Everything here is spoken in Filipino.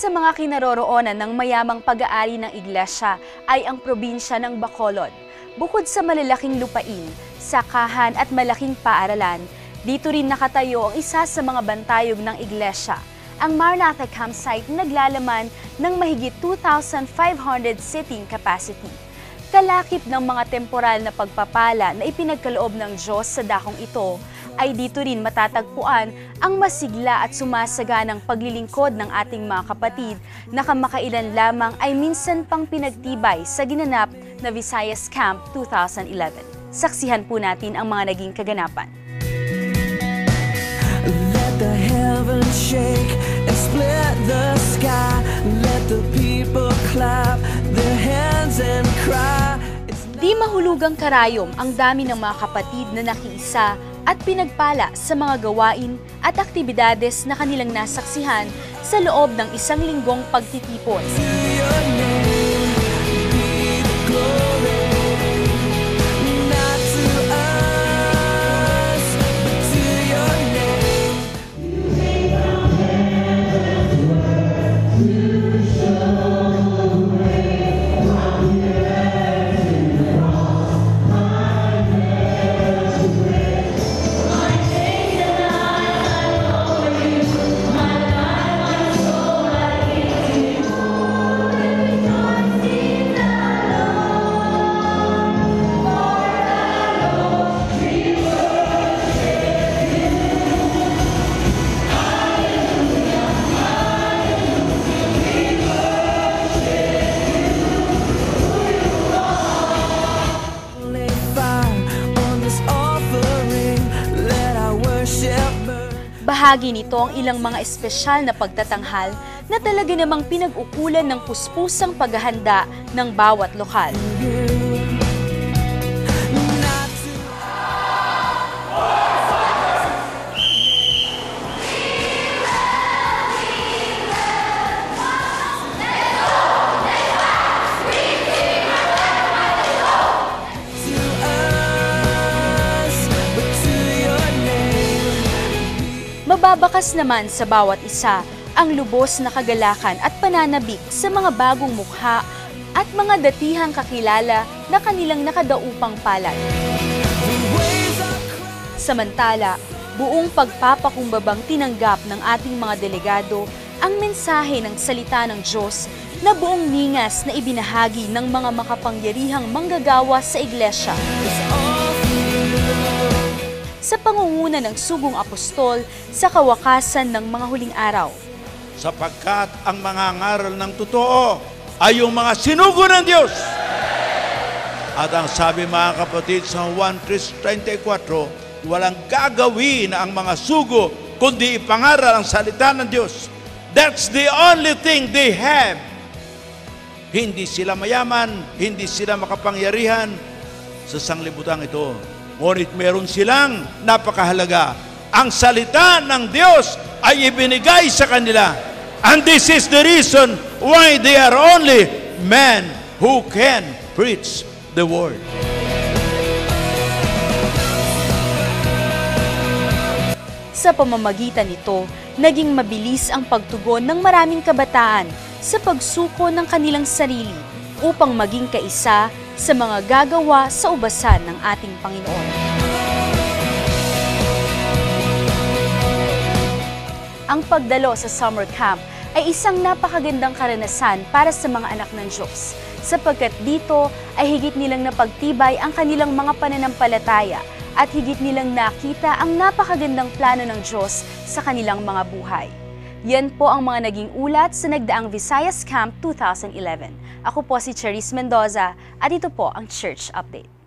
sa mga kinaroroonan ng mayamang pag-aari ng iglesia ay ang probinsya ng Bacolod. Bukod sa malalaking lupain, sakahan at malaking paaralan, dito rin nakatayo ang isa sa mga bantayog ng iglesia, ang Maranatha Campsite na naglalaman ng mahigit 2,500 seating capacity. Kalakip ng mga temporal na pagpapala na ipinagkaloob ng Diyos sa dakong ito, ay dito rin matatagpuan ang masigla at sumasaganang paglilingkod ng ating mga kapatid na kamakailan lamang ay minsan pang pinagtibay sa ginanap na Visayas Camp 2011. Saksihan po natin ang mga naging kaganapan. Let the heavens shake and split the sky. Let the people clap their hands and cry. Di mahulugang karayom ang dami ng mga kapatid na nakiisa at pinagpala sa mga gawain at aktibidades na kanilang nasaksihan sa loob ng isang linggong pagtitipon. Bahagi nito ang ilang mga espesyal na pagtatanghal na talaga namang pinag-ukulan ng puspusang paghahanda ng bawat lokal. Mababakas naman sa bawat isa ang lubos na kagalakan at pananabik sa mga bagong mukha at mga datihang kakilala na kanilang nakadaupang palad. Samantala, buong pagpapakumbabang tinanggap ng ating mga delegado ang mensahe ng salita ng Diyos na buong ningas na ibinahagi ng mga makapangyarihang manggagawa sa iglesia. Sa pangunguna ng sugong apostol sa kawakasan ng mga huling araw. Sapagkat ang mga ngaral ng totoo ay yung mga sinugo ng Diyos. At ang sabi mga kapatid sa Juan 3:34, walang gagawin ang mga sugo kundi ipangaral ang salita ng Diyos. That's the only thing they have. Hindi sila mayaman, hindi sila makapangyarihan sa sanglibutan ito. Ngunit meron silang napakahalaga. Ang salita ng Diyos ay ibinigay sa kanila. And this is the reason why they are only men who can preach the word. Sa pamamagitan nito, naging mabilis ang pagtugon ng maraming kabataan sa pagsuko ng kanilang sarili upang maging kaisa sa mga gagawa sa ubasan ng ating Panginoon. Ang pagdalo sa summer camp ay isang napakagandang karanasan para sa mga anak ng Diyos, sapagkat dito ay higit nilang napagtibay ang kanilang mga pananampalataya at higit nilang nakita ang napakagandang plano ng Diyos sa kanilang mga buhay. Yan po ang mga naging ulat sa nagdaang Visayas Camp 2011. Ako po si Charis Mendoza at ito po ang Church Update.